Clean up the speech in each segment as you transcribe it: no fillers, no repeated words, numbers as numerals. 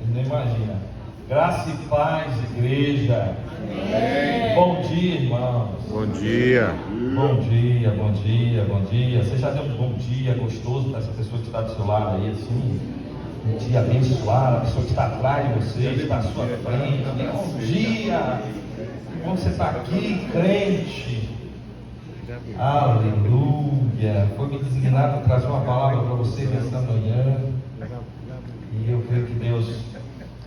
não imagina. Graça e paz, igreja. Amém. Bom dia, irmãos. Bom dia. Bom dia, bom dia, bom dia. Você já deu um bom dia gostoso para essa pessoa que está do seu lado aí, assim? Um dia abençoado, a pessoa que está atrás de você, que está à sua frente. Bom dia. Como você está aqui, crente. Aleluia. Foi me designado para trazer uma palavra para vocês nesta manhã. E eu creio que Deus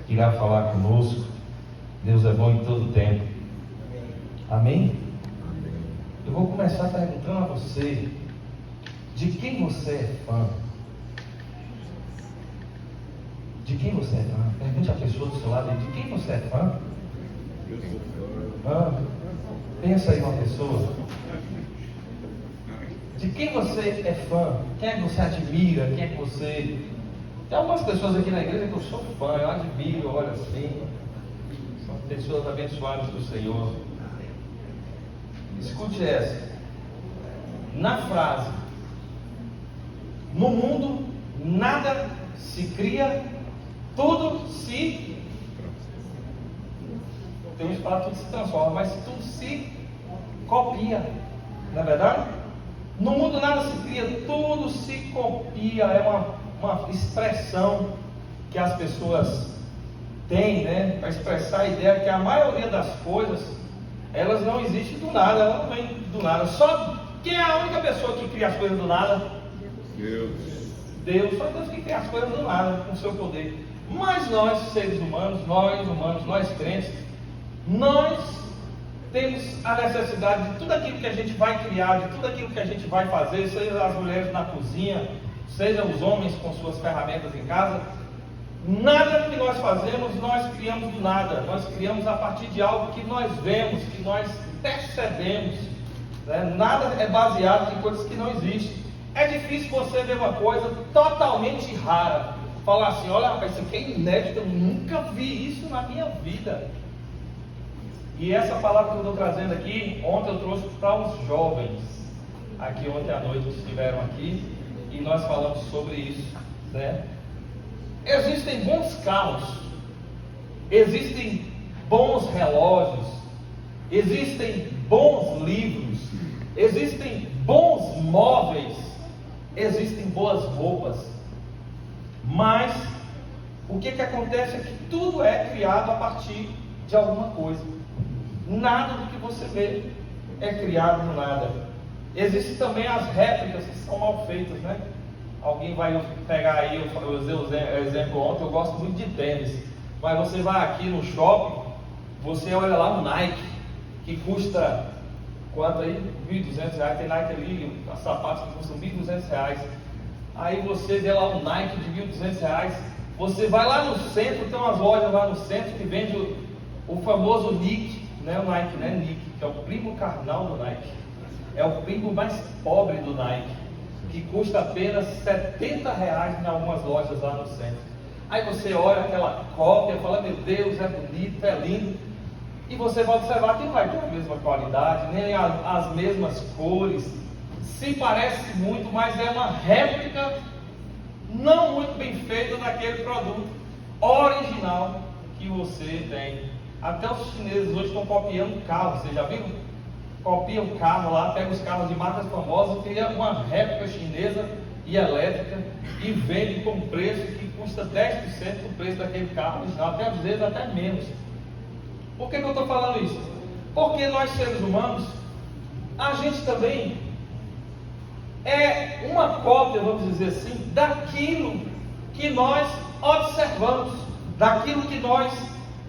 irá falar conosco. Deus é bom em todo tempo. Amém? Eu vou começar perguntando a você: de quem você é fã? De quem você é fã? Pergunte a pessoa do seu lado aí: de quem você é fã? Pensa aí uma pessoa. De quem você é fã? Quem é que você admira? Quem é que você... Tem algumas pessoas aqui na igreja que eu sou fã, eu admiro, eu olho assim. São pessoas abençoadas do Senhor. Escute essa. Na frase: no mundo nada se cria, tudo se... Tem um espaço, tudo se transforma, mas tudo se copia. Não é verdade? No mundo nada se cria, tudo se copia. É uma expressão que as pessoas têm, né, para expressar a ideia que a maioria das coisas, elas não existem do nada, elas não vêm do nada. Só quem é a única pessoa que cria as coisas do nada? Deus. Só Deus que cria as coisas do nada, com o seu poder. Mas nós, seres humanos, nós crentes, nós temos a necessidade de tudo aquilo que a gente vai criar, de tudo aquilo que a gente vai fazer, seja as mulheres na cozinha, seja os homens com suas ferramentas em casa. Nada que nós fazemos, nós criamos do nada. Nós criamos a partir de algo que nós vemos, que nós percebemos, né? Nada é baseado em coisas que não existem. É difícil você ver uma coisa totalmente rara, falar assim: olha rapaz, isso aqui é inédito, eu nunca vi isso na minha vida. E essa palavra que eu estou trazendo aqui, ontem eu trouxe para os jovens, aqui ontem à noite estiveram aqui, e nós falamos sobre isso, né? Existem bons carros, existem bons relógios, existem bons livros, existem bons móveis, existem boas roupas, mas o que acontece é que tudo é criado a partir de alguma coisa. Nada do que você vê é criado do nada. Existem também as réplicas que são mal feitas, né? Alguém vai pegar aí, eu usei o exemplo ontem, eu gosto muito de tênis, mas você vai aqui no shopping, você olha lá no Nike, que custa quanto aí? R$1.200, tem Nike ali, as sapatos que custam R$1.200, aí você vê lá um Nike de R$1.200, você vai lá no centro, tem umas lojas lá no centro que vende o famoso Nike, não é o Nike, né? Nike, que é o primo carnal do Nike, é o primo mais pobre do Nike, que custa apenas R$70 em algumas lojas lá no centro. Aí você olha aquela cópia e fala: meu Deus, é bonito, é lindo. E você vai observar que não vai ter a mesma qualidade, nem as mesmas cores. Se parece muito, mas é uma réplica não muito bem feita daquele produto original que você tem. Até os chineses hoje estão copiando carros, vocês já viram? Copiam o carro lá, pegam os carros de marcas famosas, cria uma réplica chinesa e elétrica e vende com preço que custa 10% do preço daquele carro original, até às vezes até menos. Por que eu estou falando isso? Porque nós, seres humanos, a gente também é uma cópia, vamos dizer assim, daquilo que nós observamos, daquilo que nós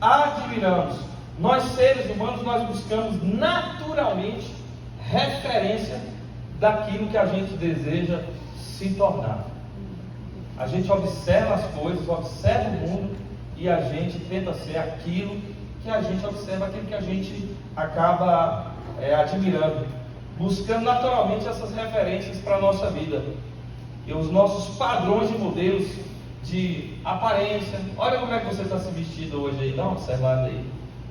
admiramos. Nós, seres humanos, nós buscamos naturalmente referência daquilo que a gente deseja se tornar. A gente observa as coisas, observa o mundo e a gente tenta ser aquilo que a gente observa, aquilo que a gente acaba admirando, buscando naturalmente essas referências para a nossa vida. E os nossos padrões e modelos de aparência. Olha como é que você está se vestido hoje aí, dá uma observada aí.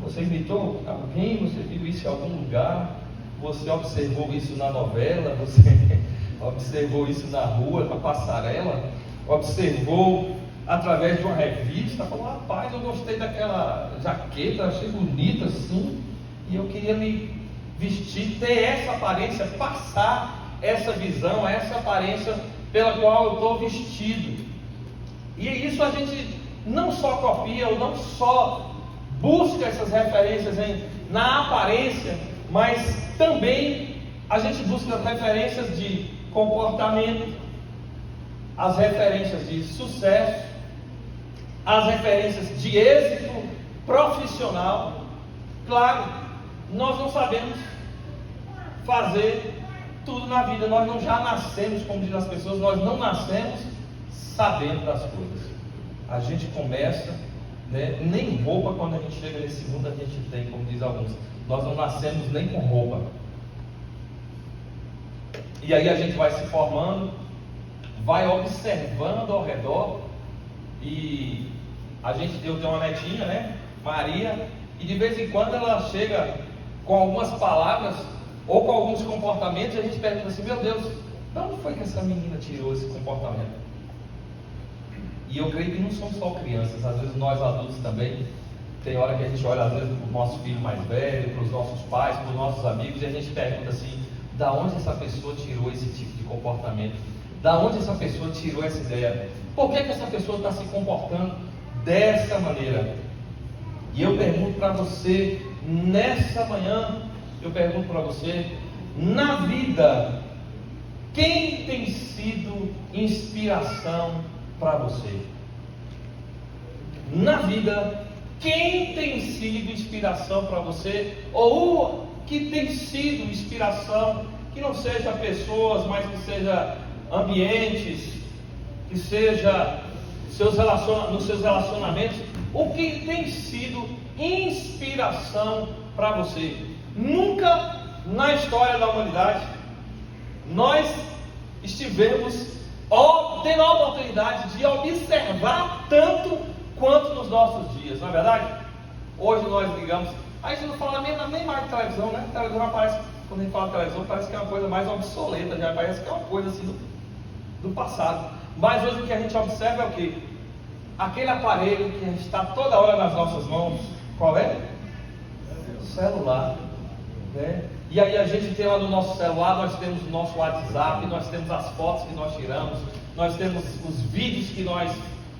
Você imitou alguém, você viu isso em algum lugar, você observou isso na novela, você observou isso na rua, na passarela, observou através de uma revista, falou: rapaz, eu gostei daquela jaqueta, achei bonita assim, e eu queria me vestir, ter essa aparência, passar essa visão, essa aparência pela qual eu estou vestido. E isso a gente não só copia, ou não só busca essas referências na aparência, mas também a gente busca referências de comportamento, as referências de sucesso, as referências de êxito profissional. Claro, nós não sabemos fazer tudo na vida, nós não já nascemos, como dizem as pessoas, nós não nascemos sabendo das coisas. A gente começa, né, nem roupa, quando a gente chega nesse mundo, a gente tem, como diz alguns, nós não nascemos nem com roupa. E aí a gente vai se formando, vai observando ao redor, e eu tenho uma netinha, né, Maria, e de vez em quando ela chega com algumas palavras ou com alguns comportamentos, e a gente pergunta assim: meu Deus, de onde foi que essa menina tirou esse comportamento? E eu creio que não somos só crianças, às vezes nós adultos também, tem hora que a gente olha às vezes para o nosso filho mais velho, para os nossos pais, para os nossos amigos, e a gente pergunta assim: da onde essa pessoa tirou esse tipo de comportamento? Da onde essa pessoa tirou essa ideia? Por que essa pessoa está se comportando dessa maneira? E eu pergunto para você, nessa manhã, eu pergunto para você, na vida, quem tem sido inspiração para você? Na vida, quem tem sido inspiração para você? Ou que tem sido inspiração, que não seja pessoas, mas que seja ambientes, que seja nos seus relacionamentos, o que tem sido inspiração para você? Nunca na história da humanidade nós estivemos tendo a oportunidade de observar tanto quanto nos nossos dias, não é verdade? Hoje nós ligamos, a gente não fala nem mais de televisão, né? A televisão parece, quando a gente fala de televisão, parece que é uma coisa mais obsoleta, já parece que é uma coisa assim do passado. Mas hoje o que a gente observa é o quê? Aquele aparelho que está toda hora nas nossas mãos. Qual é? O celular, né? E aí a gente tem lá no nosso celular, nós temos o nosso WhatsApp, nós temos as fotos que nós tiramos, nós temos os vídeos que nós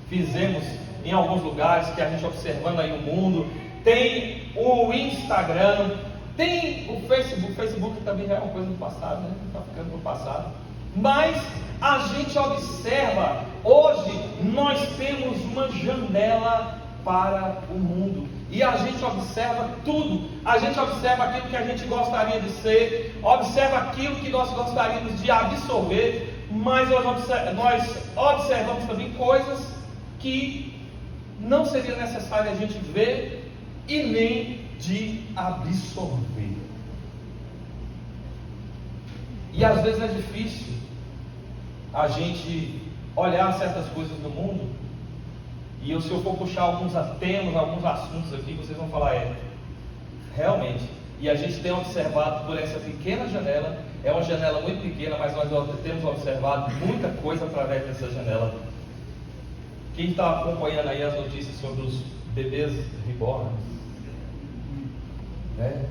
fizemos em alguns lugares, que a gente observando aí o mundo, tem o Instagram, tem o Facebook também já é uma coisa do passado, né? Está ficando no passado. Mas a gente observa, hoje nós temos uma janela para o mundo, e a gente observa tudo, a gente observa aquilo que a gente gostaria de ser, observa aquilo que nós gostaríamos de absorver, mas nós observamos também coisas que não seria necessário a gente ver e nem de absorver. E às vezes é difícil a gente olhar certas coisas do mundo, e se eu for puxar alguns temas, alguns assuntos aqui, vocês vão falar: realmente. E a gente tem observado por essa pequena janela, é uma janela muito pequena, mas nós temos observado muita coisa através dessa janela. Quem está acompanhando aí as notícias sobre os bebês reborn, né?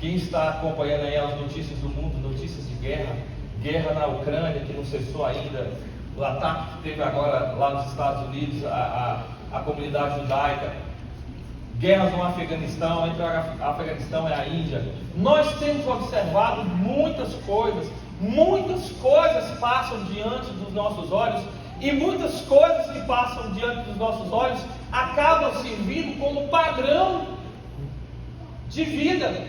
Quem está acompanhando aí as notícias do mundo, notícias de guerra na Ucrânia, que não cessou ainda, o ataque que teve agora lá nos Estados Unidos, a comunidade judaica, guerras no Afeganistão, entre o Afeganistão e a Índia. Nós temos observado muitas coisas passam diante dos nossos olhos, e muitas coisas que passam diante dos nossos olhos acabam servindo como padrão de vida,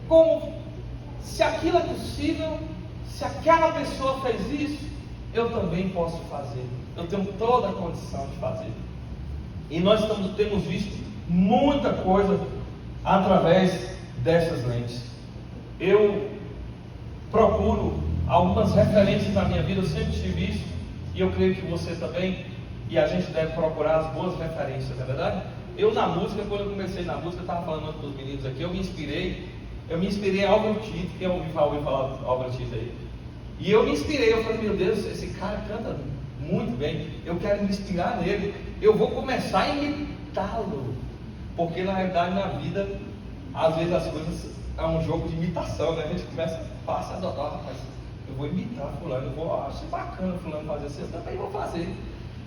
como se aquilo é possível, se aquela pessoa fez isso, eu também posso fazer, eu tenho toda a condição de fazer. E nós temos visto muita coisa através dessas lentes. Eu procuro algumas referências na minha vida, eu sempre tive isso, e eu creio que você também, e a gente deve procurar as boas referências, não é verdade? Eu na música, quando eu comecei na música, eu estava falando com os meninos aqui, eu me inspirei em Albert Tito. Quem ouviu falar Albert Tito aí? E eu me inspirei, eu falei: meu Deus, esse cara canta muito bem, eu quero me inspirar nele, eu vou começar a imitá-lo, porque na realidade na vida, às vezes as coisas é um jogo de imitação, né? A gente passa a adotar, rapaz, eu vou imitar fulano, eu vou achar bacana fulano fazer assim, eu também vou fazer.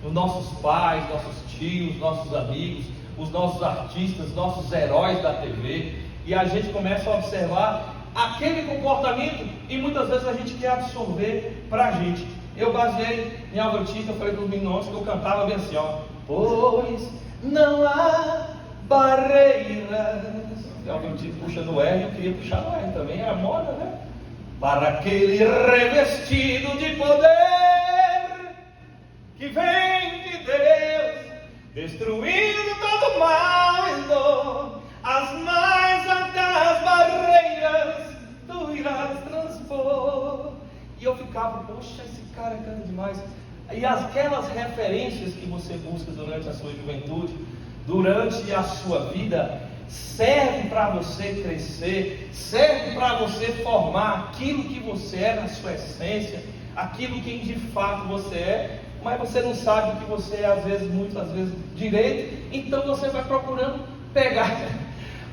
Os nossos pais, nossos tios, nossos amigos, os nossos artistas, nossos heróis da TV, e a gente começa a observar aquele comportamento e muitas vezes a gente quer absorver para a gente. Eu baseei em Álvaro Tito, eu falei para os meninos que eu cantava bem assim, ó: pois não há barreiras. Álvaro Tito puxa no R, eu queria puxar no R também, é a moda, né? Para aquele revestido de poder que vem de Deus, destruindo todo mal e dor, as mais altas barreiras tu irás transpor. E eu ficava, poxa, esse cara canta demais. E aquelas referências que você busca durante a sua juventude, durante a sua vida, serve para você crescer, serve para você formar aquilo que você é na sua essência, aquilo que de fato você é, mas você não sabe o que você é, às vezes, muitas vezes, direito, então você vai procurando pegar,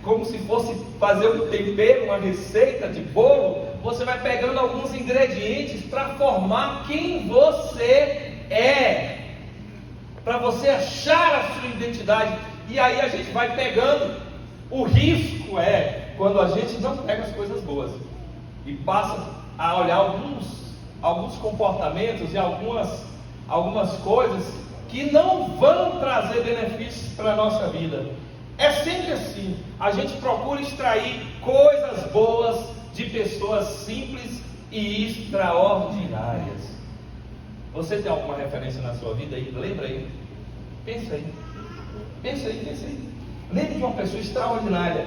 como se fosse fazer um tempero, uma receita de bolo, você vai pegando alguns ingredientes para formar quem você é, para você achar a sua identidade, e aí a gente vai pegando. O risco é quando a gente não pega as coisas boas e passa a olhar alguns comportamentos e algumas coisas que não vão trazer benefícios para a nossa vida. É sempre assim, a gente procura extrair coisas boas de pessoas simples e extraordinárias. Você tem alguma referência na sua vida aí? Lembra aí? Pensa aí. Lembre de uma pessoa extraordinária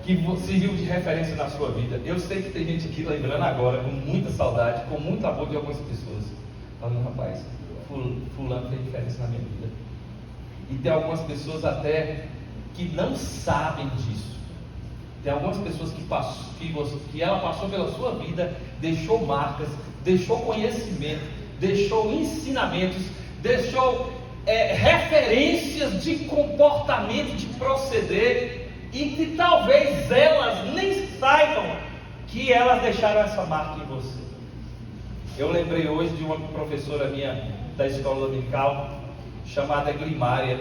que serviu de referência na sua vida. Eu sei que tem gente aqui lembrando agora, com muita saudade, com muito amor de algumas pessoas, falando: rapaz, fulano fez diferença na minha vida. E tem algumas pessoas até que não sabem disso. Tem algumas pessoas que ela passou pela sua vida, deixou marcas, deixou conhecimento, deixou ensinamentos, deixou referências de comportamento, de proceder, e que talvez elas nem saibam que elas deixaram essa marca em você. Eu lembrei hoje de uma professora minha da escola dominical, chamada Glimária.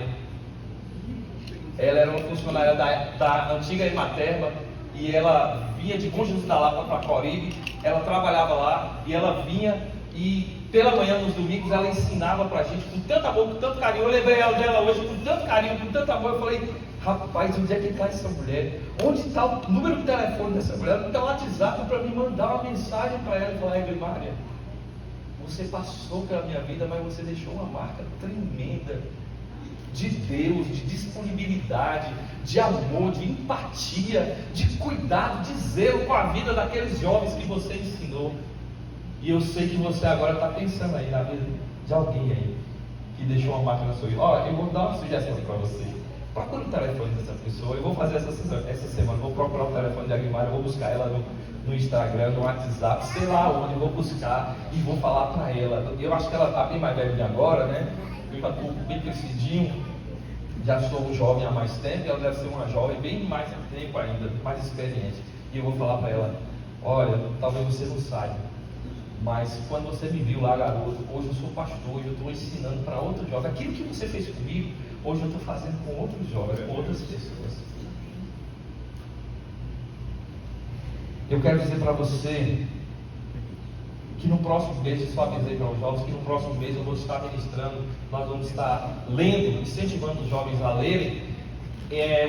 Ela era uma funcionária da antiga Ematerba, e ela vinha de Bom Jesus da Lapa para Coribe. Ela trabalhava lá, e ela vinha, e pela manhã, nos domingos, ela ensinava pra gente com tanto amor, com tanto carinho. Eu lembrei dela hoje com tanto carinho, com tanto amor. Eu falei: rapaz, onde é que está essa mulher? Onde está o número de telefone dessa mulher? Onde está o WhatsApp para me mandar uma mensagem para ela e falar: Glimária, você passou pela minha vida, mas você deixou uma marca tremenda de Deus, de disponibilidade, de amor, de empatia, de cuidado, de zelo com a vida daqueles jovens que você ensinou. E eu sei que você agora está pensando aí na vida de alguém aí que deixou uma marca na sua vida. Olha, eu vou dar uma sugestão para você. Procure o telefone dessa pessoa. Eu vou fazer essa semana, vou procurar o telefone de Aguimar, eu vou buscar ela no Instagram, no WhatsApp, sei lá onde, eu vou buscar e vou falar para ela. Eu acho que ela está bem mais velha agora, né? Eu já estou bem crescidinho, já sou um jovem há mais tempo, e ela deve ser uma jovem bem mais tempo ainda, mais experiente. E eu vou falar para ela: olha, talvez você não saiba, mas quando você me viu lá, garoto, hoje eu sou pastor, hoje eu estou ensinando para outros jovens. Aquilo que você fez comigo, hoje eu estou fazendo com outros jovens, com outras pessoas. Eu quero dizer para você que no próximo mês, eu só avisei para os jovens que no próximo mês eu vou estar ministrando, nós vamos estar lendo, incentivando os jovens a lerem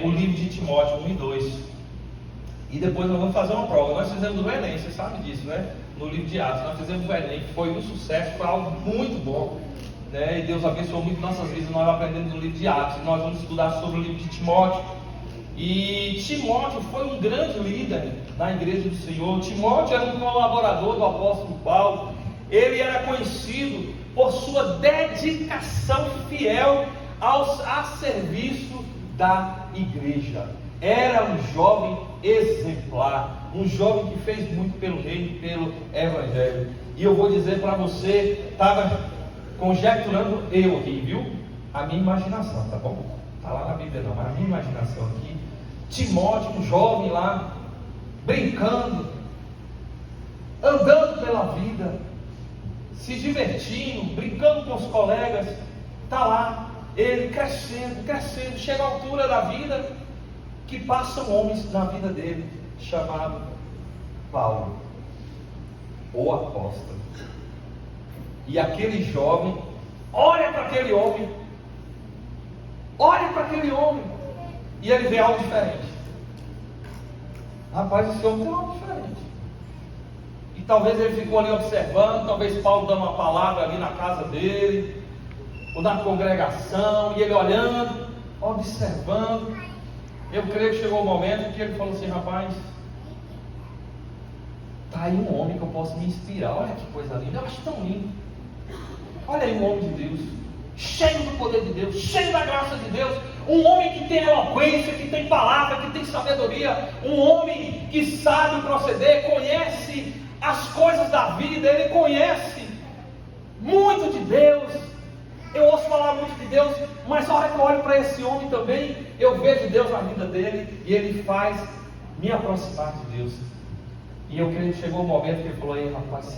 o livro de Timóteo 1 e 2. E depois nós vamos fazer uma prova. Nós fizemos o Enem, você sabe disso, né? No livro de Atos, nós fizemos o Enem, foi um sucesso, foi algo muito bom, né? E Deus abençoou muito nossas vidas. Nós aprendemos no livro de Atos, nós vamos estudar sobre o livro de Timóteo. E Timóteo foi um grande líder na igreja do Senhor. Timóteo era um colaborador do apóstolo Paulo. Ele era conhecido por sua dedicação fiel a serviço da igreja. Era um jovem exemplar, um jovem que fez muito pelo reino e pelo evangelho. E eu vou dizer para você, estava conjecturando eu aqui, viu? A minha imaginação, tá bom? Está lá na Bíblia não, mas a minha imaginação aqui. Timóteo, um jovem lá, brincando, andando pela vida, se divertindo, brincando com os colegas. Está lá, ele crescendo, chega à altura da vida, que passam homens na vida dele, chamado Paulo, o apóstolo. E aquele jovem olha para aquele homem, e ele vê algo diferente. Rapaz, esse homem tem algo diferente. E talvez ele ficou ali observando, talvez Paulo dando uma palavra ali na casa dele, ou na congregação, e ele olhando, observando. Eu creio que chegou o momento que ele falou assim: rapaz, está aí um homem que eu posso me inspirar. Olha que coisa linda, eu acho tão lindo. Olha aí um homem de Deus, cheio do poder de Deus, cheio da graça de Deus, um homem que tem eloquência, que tem palavra, que tem sabedoria, um homem que sabe proceder, conhece as coisas da vida, ele conhece muito de Deus. Eu ouço falar muito de Deus, mas na hora que eu olho para esse homem também, eu vejo Deus na vida dele, e ele faz me aproximar de Deus. E eu creio que chegou o momento que ele falou: aí rapaz, você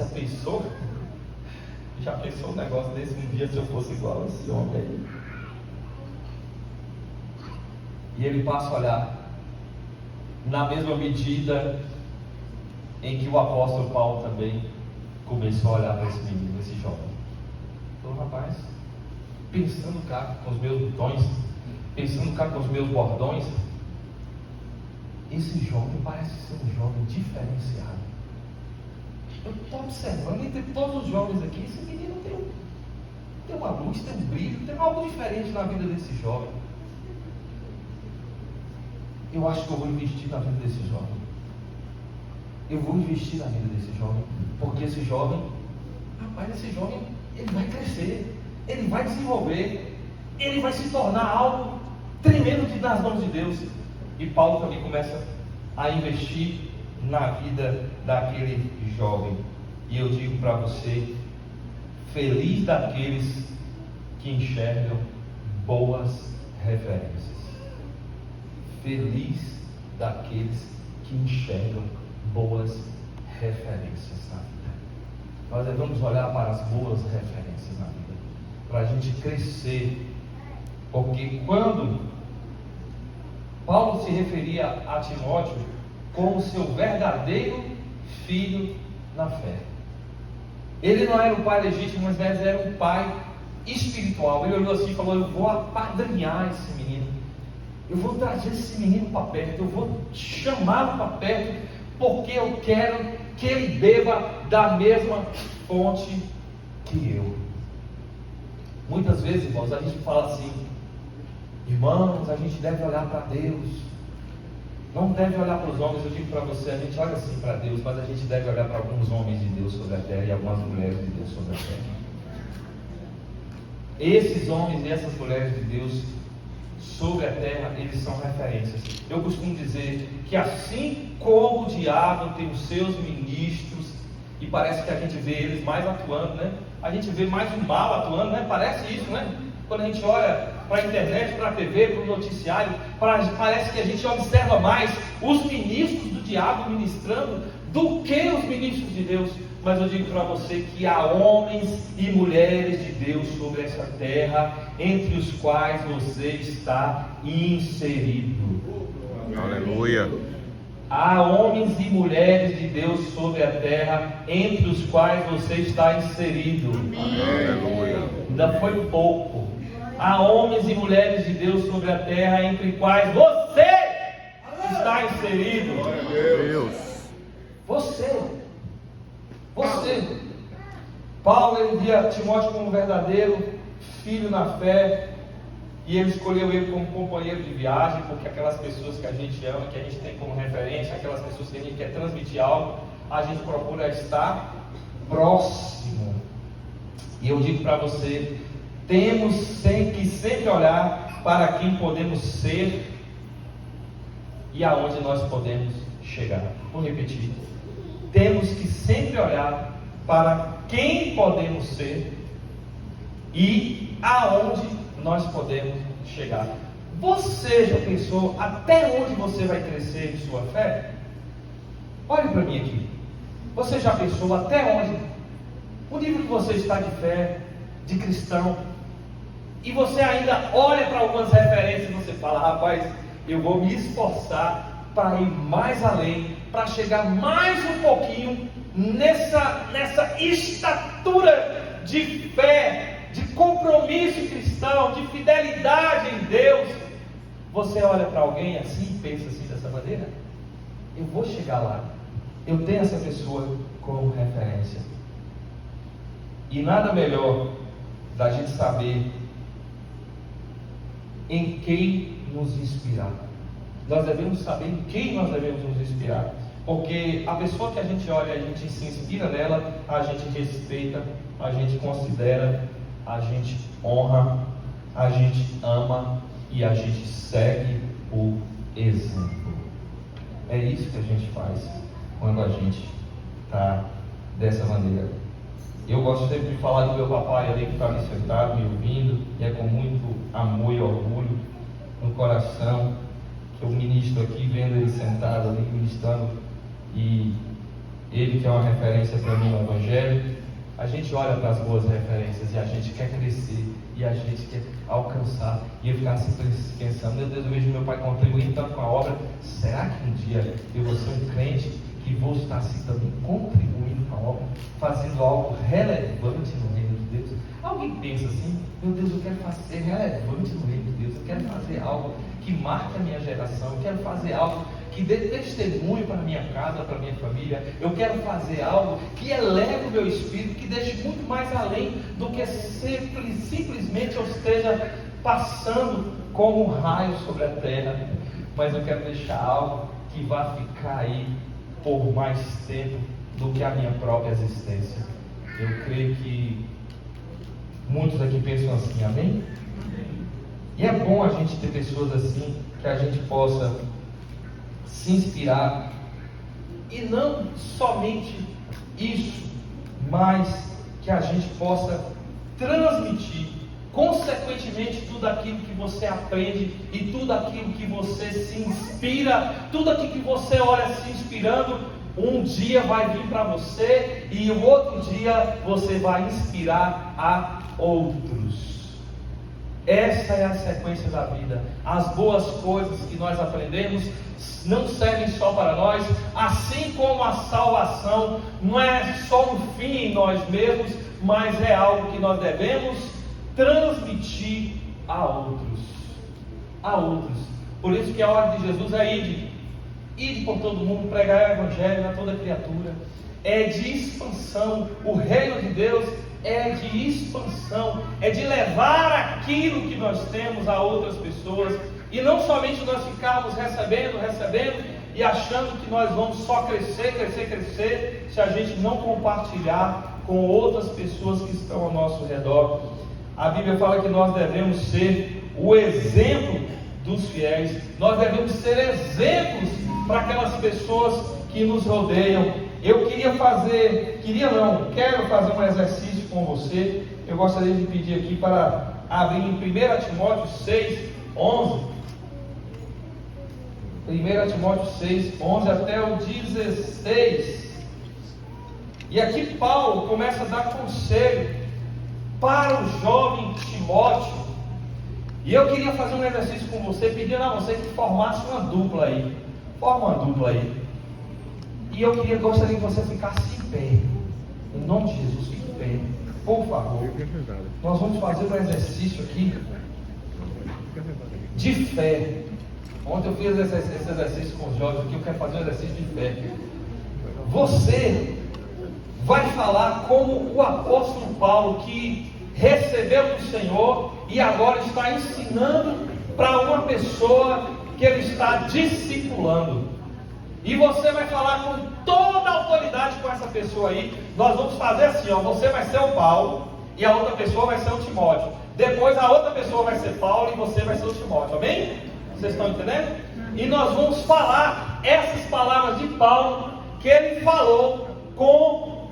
já pensou um negócio desse um dia, se eu fosse igual a esse homem aí? E ele passa a olhar na mesma medida em que o apóstolo Paulo também começou a olhar para esse menino, esse jovem. Falou: rapaz, pensando cá com os meus botões, pensando cá com os meus bordões, esse jovem parece ser um jovem diferenciado. Eu estou observando, entre todos os jovens aqui, esse menino tem uma luz, tem um brilho, tem algo diferente na vida desse jovem. Eu acho que eu vou investir na vida desse jovem. Eu vou investir na vida desse jovem, porque esse jovem, rapaz, esse jovem, ele vai crescer, ele vai desenvolver, ele vai se tornar algo tremendo nas mãos de Deus. E Paulo também começa a investir na vida daquele jovem. E eu digo para você: feliz daqueles que enxergam boas referências. Feliz daqueles que enxergam boas referências na vida. Nós devemos olhar para as boas referências na vida, para a gente crescer. Porque quando Paulo se referia a Timóteo como seu verdadeiro filho na fé, ele não era um pai legítimo, mas era um pai espiritual. Ele olhou assim e falou: eu vou apadrinhar esse menino, eu vou trazer esse menino para perto, eu vou chamá-lo para perto, porque eu quero que ele beba da mesma fonte que eu. Muitas vezes, irmãos, a gente fala assim: irmãos, a gente deve olhar para Deus, não deve olhar para os homens. Eu digo para você: a gente olha assim para Deus, mas a gente deve olhar para alguns homens de Deus sobre a terra e algumas mulheres de Deus sobre a terra. Esses homens e essas mulheres de Deus sobre a terra, eles são referências. Eu costumo dizer que assim como o diabo tem os seus ministros, e parece que a gente vê eles mais atuando, né? A gente vê mais o mal atuando, né? Parece isso, né? Quando a gente olha para a internet, para a TV, para o noticiário, parece que a gente observa mais os ministros do diabo ministrando do que os ministros de Deus. Mas eu digo para você que há homens e mulheres de Deus sobre essa terra, entre os quais você está inserido. Aleluia. Há homens e mulheres de Deus sobre a terra, entre os quais você está inserido. Aleluia. Ainda foi pouco. Há homens e mulheres de Deus sobre a terra, entre os quais você está inserido. Deus. Você. Paulo, ele via Timóteo como um verdadeiro filho na fé, e ele escolheu ele como companheiro de viagem, porque aquelas pessoas que a gente ama, que a gente tem como referência, aquelas pessoas que a gente quer transmitir algo, a gente procura estar próximo. E eu digo para você: temos que sempre olhar para quem podemos ser e aonde nós podemos chegar. Vou repetir: temos que sempre olhar para quem podemos ser e aonde nós podemos chegar. Você já pensou até onde você vai crescer em sua fé? Olhe para mim aqui. Você já pensou até onde? O nível que você está de fé, de cristão, e você ainda olha para algumas referências e você fala: rapaz, eu vou me esforçar para ir mais além, para chegar mais um pouquinho nessa estatura de fé, de compromisso cristão, de fidelidade em Deus. Você olha para alguém assim e pensa assim, dessa maneira: eu vou chegar lá, eu tenho essa pessoa como referência. E nada melhor da gente saber em quem nos inspirar. Nós devemos saber em quem nós devemos nos inspirar, porque a pessoa que a gente olha, a gente se inspira nela, a gente respeita, a gente considera, a gente honra, a gente ama e a gente segue o exemplo. É isso que a gente faz quando a gente está dessa maneira. Eu gosto sempre de falar do meu papai ali que está ali sentado me ouvindo, e é com muito amor e orgulho no coração que eu ministro aqui, vendo ele sentado ali ministrando, e ele que é uma referência para mim no Evangelho. A gente olha para as boas referências e a gente quer crescer, e a gente quer alcançar, e eu ficar sempre pensando: meu Deus, eu vejo meu pai contribuindo tanto com a obra, será que um dia eu vou ser um crente que vou estar assim também contribuindo com a obra, fazendo algo relevante no reino de Deus? Alguém pensa assim: meu Deus, eu quero ser relevante no reino de Deus, eu quero fazer algo que marque a minha geração, eu quero fazer algo que dê testemunho para a minha casa, para a minha família, eu quero fazer algo que eleve o meu espírito, que deixe muito mais além do que simplesmente eu esteja passando como um raio sobre a terra, mas eu quero deixar algo que vá ficar aí por mais tempo do que a minha própria existência. Eu creio que muitos aqui pensam assim, amém? E é bom a gente ter pessoas assim, que a gente possa se inspirar, e não somente isso, mas que a gente possa transmitir consequentemente tudo aquilo que você aprende e tudo aquilo que você se inspira, tudo aquilo que você olha se inspirando, um dia vai vir para você, e o outro dia você vai inspirar a outros. Essa é a sequência da vida. As boas coisas que nós aprendemos não servem só para nós, assim como a salvação não é só um fim em nós mesmos, mas é algo que nós devemos transmitir a outros. A outros. Por isso que a ordem de Jesus é ide por todo mundo, pregar o Evangelho a toda criatura. É de expansão. O reino de Deus é de expansão, é de levar aquilo que nós temos a outras pessoas, e não somente nós ficarmos recebendo e achando que nós vamos só crescer, se a gente não compartilhar com outras pessoas que estão ao nosso redor. A Bíblia fala que nós devemos ser o exemplo dos fiéis, nós devemos ser exemplos para aquelas pessoas que nos rodeiam. Quero fazer um exercício com você. Eu gostaria de pedir aqui para abrir em 1 Timóteo 6, 11. 1 Timóteo 6, 11 até o 16. E aqui Paulo começa a dar conselho para o jovem Timóteo. E eu queria fazer um exercício com você, pedindo a você que formasse uma dupla aí. Forma uma dupla aí. E eu gostaria que você ficasse em pé. Em nome de Jesus, fique em pé, por favor. Nós vamos fazer um exercício aqui de fé. Ontem eu fiz esse exercício com os jovens aqui. Eu quero fazer um exercício de fé. Você vai falar como o apóstolo Paulo, que recebeu do Senhor e agora está ensinando para uma pessoa que ele está discipulando. E você vai falar com toda a autoridade com essa pessoa aí. Nós vamos fazer assim, você vai ser o Paulo e a outra pessoa vai ser o Timóteo. Depois a outra pessoa vai ser Paulo e você vai ser o Timóteo, amém? Vocês estão entendendo? E nós vamos falar essas palavras de Paulo que ele falou com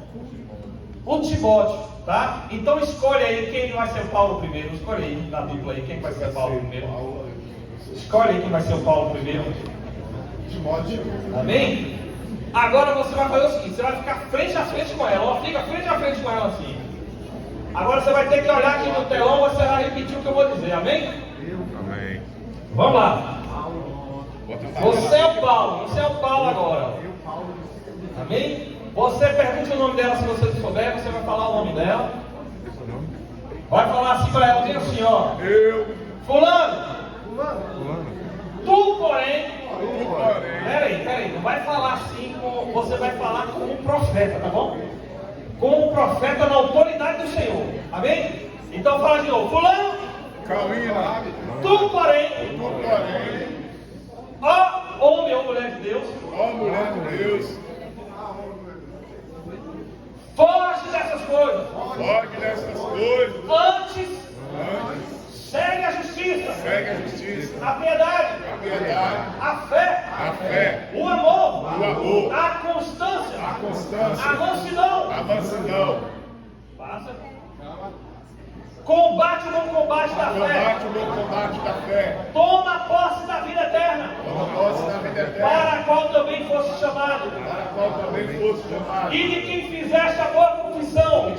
o Timóteo. Tá? Então escolhe aí quem vai ser o Paulo primeiro. Escolhe aí na dupla aí quem vai ser o Paulo primeiro. Escolhe aí quem vai ser o Paulo primeiro. Amém? Agora você vai fazer o seguinte: você vai ficar frente a frente com ela. Ó, fica frente a frente com ela assim. Agora você vai ter que olhar aqui no telão. Você vai repetir o que eu vou dizer. Amém? Amém. Vamos lá. Você é o Paulo. Você é o Paulo agora. Amém? Você pergunte o nome dela se você não souber. Você vai falar o nome dela. Vai falar assim para ela. Diga assim, ó. Fulano. Tu, porém. Peraí. Não vai falar assim. Você vai falar como um profeta, tá bom? Como um profeta na autoridade do Senhor. Amém? Então fala de novo. Fulano. Tu, porém. Ó homem ou mulher de Deus. Foge dessas coisas. Antes, segue a justiça. A piedade. A fé. O amor. A constância. A mansidão. Passa. Combate o bom combate da fé. Toma posse da vida eterna. Para a qual também fosse chamado. E de quem fizeste a boa confissão.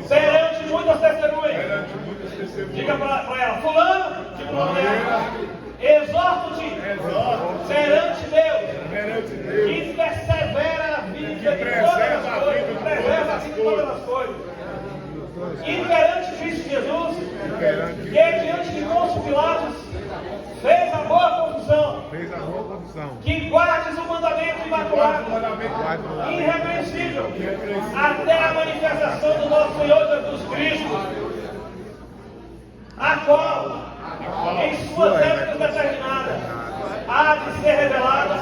Perante muitas testemunhas. Diga para ela. Fulano. Diga o nome dela. Exorto-te. Perante Deus. Que persevera na vida de todas as coisas. E perante Cristo Jesus, que diante de Pôncio Pilatos fez a boa confissão, que guardes o mandamento imaculado, irrepreensível, até a manifestação do nosso Senhor Jesus Cristo, a qual, em suas épocas determinadas, há de ser revelada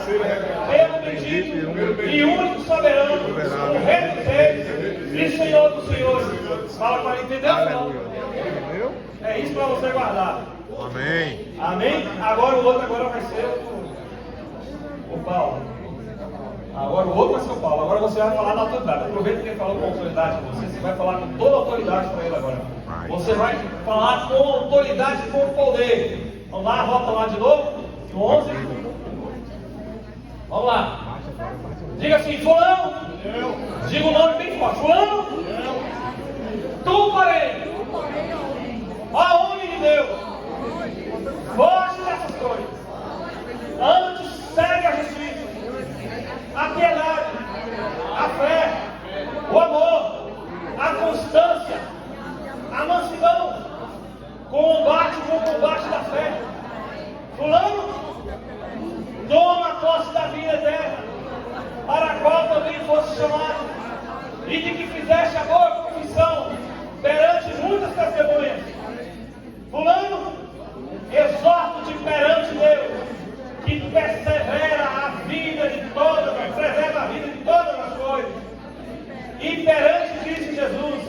pelo bendito e único soberano, o Rei dos Reis e Senhor dos Senhores. Fala para entender ou não? É isso para você guardar. Amém? Agora o outro vai ser o Paulo. Agora o outro vai ser o Paulo. Agora você vai falar da autoridade. Aproveita que ele falou com autoridade com você. Você vai falar com toda a autoridade para ele agora. Você vai falar com autoridade e com poder. Vamos lá, volta lá de novo. 11. Vamos lá. Diga assim, fulano. Diga o nome bem forte. Fulano. Tu, porém. Ó homem de Deus. Foge dessas coisas. Antes segue a justiça, a piedade, a fé, o amor, a constância, a mansidão, combate o bom combate da fé. Fulano, toma posse da vida eterna, para a qual também fosse chamado, e de que fizeste a boa confissão perante muitas testemunhas. Fulano, exorto-te perante Deus, que preserva a vida de todas as coisas, e perante Cristo Jesus,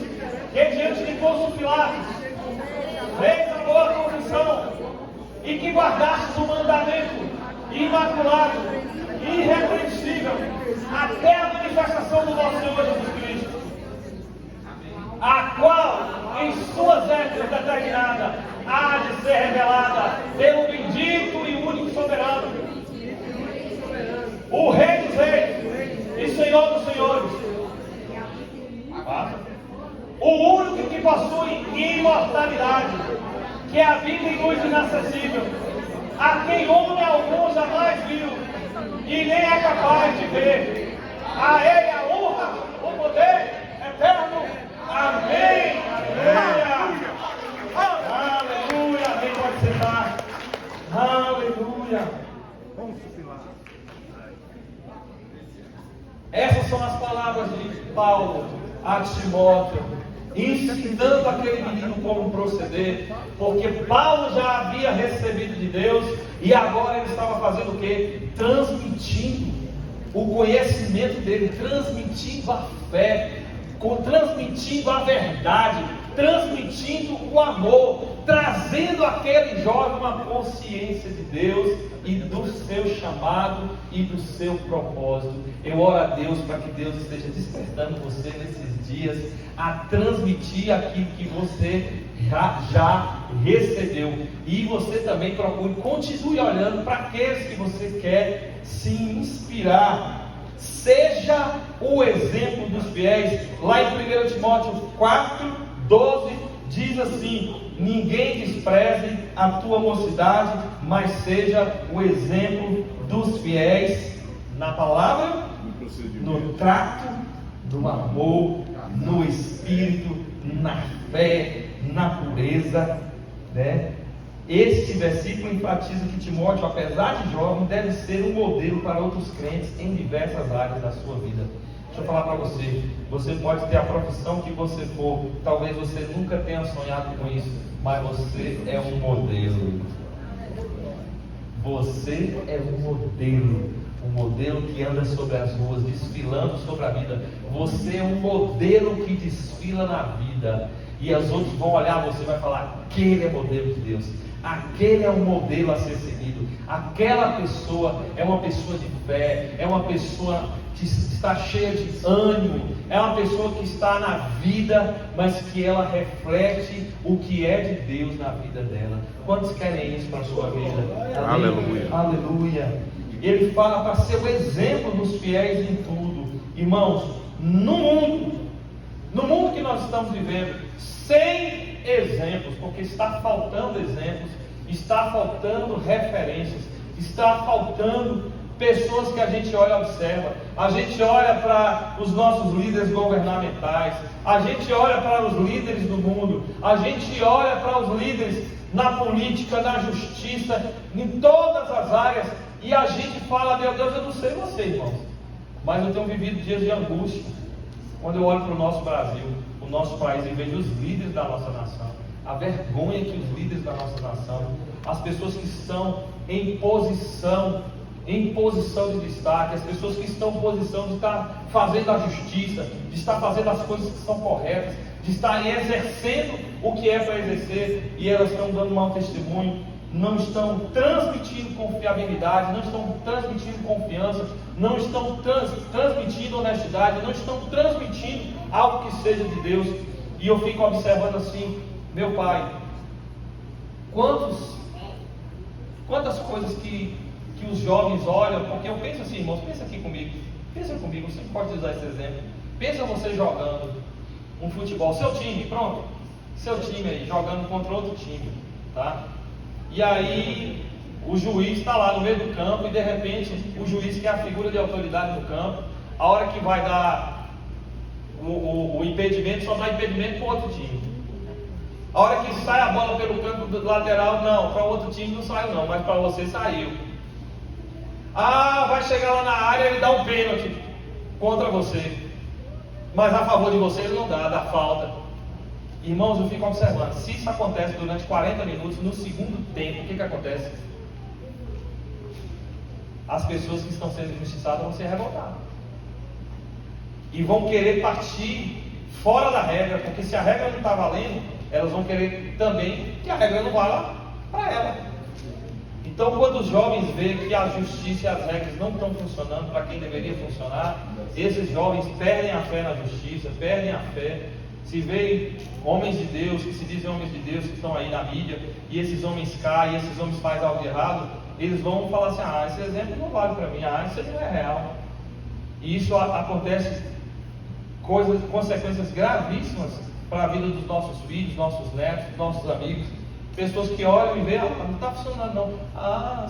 que diante de Pôncio Pilatos fez a boa confissão, e que guardastes o mandamento imaculado, irrepreensível, até a manifestação do nosso Senhor Jesus Cristo, a qual, em suas épocas determinadas, há de ser revelada pelo bendito e único soberano, o Rei dos Reis e Senhor dos Senhores, o único que possui imortalidade, que habita em luz inacessível, a quem homem algum jamais viu e nem é capaz de ver. A Ele a honra, o poder eterno. Amém. Aleluia. Amém. Pode sentar. Aleluia. Essas são as palavras de Paulo a Timóteo, ensinando aquele menino como proceder, porque Paulo já havia recebido de Deus e agora ele estava fazendo o quê? Transmitindo o conhecimento dele, transmitindo a fé, transmitindo a verdade, transmitindo o amor, trazendo àquele jovem uma consciência de Deus e do seu chamado e do seu propósito. Eu oro a Deus para que Deus esteja despertando você nesses dias a transmitir aquilo que você já recebeu. E você também procure, continue olhando para aqueles que você quer se inspirar. Seja o exemplo dos fiéis. Lá em 1 Timóteo 4:12 diz assim: ninguém despreze a tua mocidade, mas seja o exemplo dos fiéis na palavra, no trato, no amor, no espírito, na fé, na pureza, né? Este versículo enfatiza que Timóteo, apesar de jovem, deve ser um modelo para outros crentes em diversas áreas da sua vida. Deixa eu falar para você, você pode ter a profissão que você for, talvez você nunca tenha sonhado com isso, mas você é um modelo. Você é um modelo que anda sobre as ruas, desfilando sobre a vida. Você é um modelo que desfila na vida, e os outros vão olhar você e vai falar: aquele é modelo de Deus, aquele é um modelo a ser seguido, aquela pessoa é uma pessoa de fé, é uma pessoa que está cheia de ânimo, é uma pessoa que está na vida, mas que ela reflete o que é de Deus na vida dela. Quantos querem isso para a sua vida? Aleluia. Aleluia. Ele fala para ser o exemplo dos fiéis em tudo. Irmãos, no mundo que nós estamos vivendo, sem exemplos, porque está faltando exemplos, está faltando referências, está faltando pessoas que a gente olha e observa. A gente olha para os nossos líderes governamentais, a gente olha para os líderes do mundo, a gente olha para os líderes na política, na justiça, em todas as áreas, e a gente fala: meu Deus, eu não sei você, irmãos, mas eu tenho vivido dias de angústia quando eu olho para o nosso Brasil, o nosso país, e vejo os líderes da nossa nação, a vergonha que os líderes da nossa nação, as pessoas que estão em posição de destaque, as pessoas que estão em posição de estar fazendo a justiça, de estar fazendo as coisas que são corretas, de estar exercendo o que é para exercer, e elas estão dando mau testemunho, não estão transmitindo confiabilidade, não estão transmitindo confiança, não estão transmitindo honestidade, não estão transmitindo algo que seja de Deus. E eu fico observando assim: meu Pai, quantas coisas que os jovens olham, porque eu penso assim, irmãos, pensa comigo, você pode usar esse exemplo. Pensa você jogando um futebol, seu time aí, jogando contra outro time, tá? E aí o juiz está lá no meio do campo, e de repente o juiz, que é a figura de autoridade no campo, a hora que vai dar o impedimento, só dá impedimento para o outro time. A hora que sai a bola pelo campo do lateral, não, para o outro time não saiu não, mas para você saiu. Vai chegar lá na área, ele dá um pênalti contra você, mas a favor de você ele não dá falta. Irmãos, eu fico observando, se isso acontece durante 40 minutos, no segundo tempo, o que acontece? As pessoas que estão sendo injustiçadas vão ser revoltadas e vão querer partir fora da regra, porque se a regra não está valendo, elas vão querer também que a regra não valha para ela. Então, quando os jovens veem que a justiça e as regras não estão funcionando para quem deveria funcionar, esses jovens perdem a fé na justiça, perdem a fé. Se veem homens de Deus, que se dizem homens de Deus, que estão aí na mídia, e esses homens caem, esses homens fazem algo de errado, eles vão falar assim: esse exemplo não vale para mim, isso não é real. E isso acontece, consequências gravíssimas para a vida dos nossos filhos, nossos netos, nossos amigos. Pessoas que olham e veem: não está funcionando não.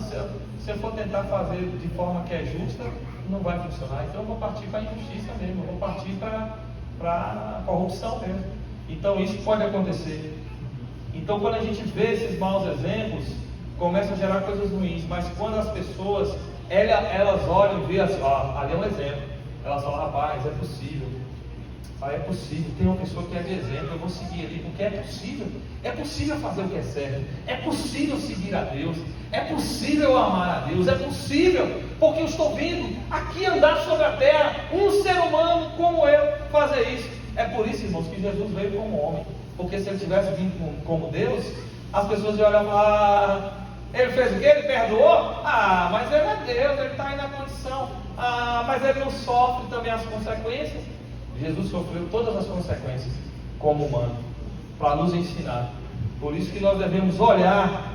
Se eu for tentar fazer de forma que é justa, não vai funcionar. Então eu vou partir para a injustiça mesmo, eu vou partir para a corrupção mesmo. Então isso pode acontecer. Então, quando a gente vê esses maus exemplos, começa a gerar coisas ruins. Mas quando as pessoas elas olham e veem assim: ali é um exemplo, elas falam: rapaz, é possível, tem uma pessoa que é de exemplo, eu vou seguir ali, porque é possível fazer o que é certo, é possível seguir a Deus, é possível amar a Deus, é possível, porque eu estou vendo aqui andar sobre a terra um ser humano como eu fazer isso. É por isso, irmãos, que Jesus veio como homem, porque se ele tivesse vindo como Deus, as pessoas iam olhar e falar: ele fez o quê? Ele perdoou? Mas ele é Deus, ele está aí na condição. Mas ele não sofre também as consequências? Jesus sofreu todas as consequências como humano, para nos ensinar. Por isso que nós devemos olhar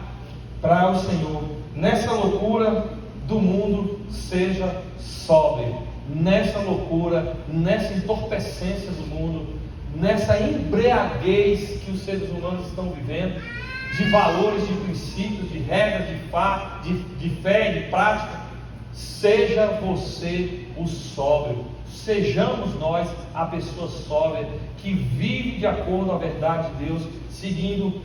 para o Senhor. Nessa loucura do mundo, seja sóbrio. Nessa loucura, nessa entorpecência do mundo, nessa embriaguez que os seres humanos estão vivendo, de valores, de princípios, de regras, de fé e de prática, seja você o sóbrio. Sejamos nós a pessoa sóbria, que vive de acordo com a verdade de Deus, seguindo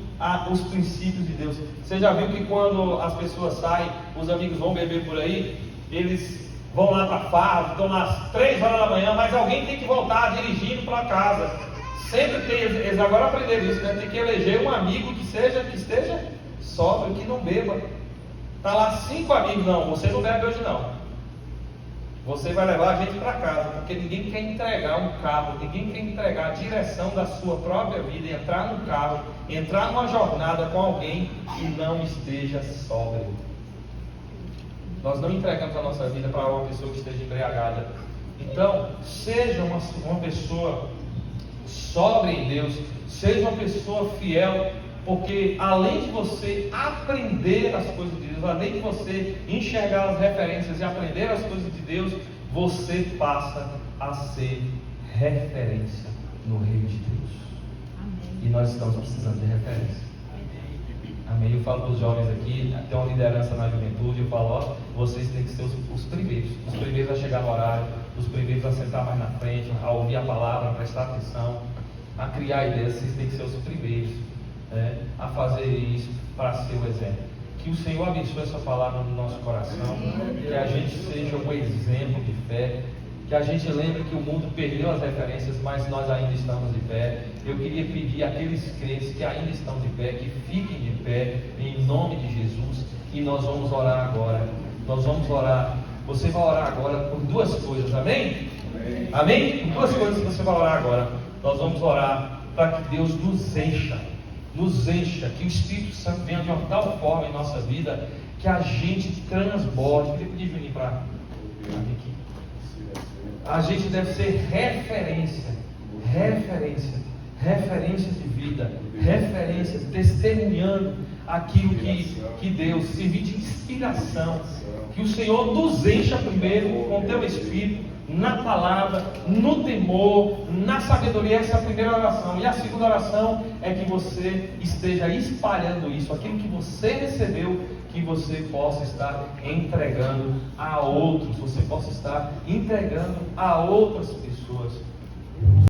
os princípios de Deus. Você já viu que quando as pessoas saem, os amigos vão beber por aí, eles vão lá para a farra, estão lá às 3 horas da manhã, mas alguém tem que voltar dirigindo para casa. Sempre tem, eles agora aprenderam isso, né? Tem que eleger um amigo que esteja sóbrio, que não beba. Está lá 5 amigos, não, você não bebe hoje não. Você vai levar a gente para casa, porque ninguém quer entregar um carro, ninguém quer entregar a direção da sua própria vida, entrar no carro, entrar numa jornada com alguém que não esteja sóbrio. Nós não entregamos a nossa vida para uma pessoa que esteja embriagada. Então, seja uma pessoa sóbria em Deus, seja uma pessoa fiel, porque além de você aprender as coisas de Deus, além de você enxergar as referências e aprender as coisas de Deus, você passa a ser referência no reino de Deus. Amém. E nós estamos precisando de referência. Amém. Eu falo para os jovens aqui, tem uma liderança na juventude, eu falo: vocês têm que ser os primeiros a chegar no horário, os primeiros a sentar mais na frente, a ouvir a palavra, a prestar atenção, a criar ideias. Vocês têm que ser os primeiros a fazer isso, para ser o exemplo. Que o Senhor abençoe essa palavra no nosso coração, que a gente seja um exemplo de fé, que a gente lembre que o mundo perdeu as referências, mas nós ainda estamos de pé. Eu queria pedir àqueles crentes que ainda estão de pé, que fiquem de pé, em nome de Jesus, e nós vamos orar agora. Nós vamos orar. Você vai orar agora por 2 coisas, amém? Amém? Por 2 coisas que você vai orar agora. Nós vamos orar para que Deus nos encha, que o Espírito Santo venha de uma tal forma em nossa vida, que a gente transborde. Eu queria pedir para mim para aqui. A gente deve ser referência de vida, referência, testemunhando aquilo que Deus, servir de inspiração. Que o Senhor nos encha primeiro com o teu Espírito, na palavra, no temor, na sabedoria. Essa é a primeira oração. E a segunda oração é que você esteja espalhando isso, aquilo que você recebeu, que você possa estar entregando a outros, você possa estar entregando a outras pessoas.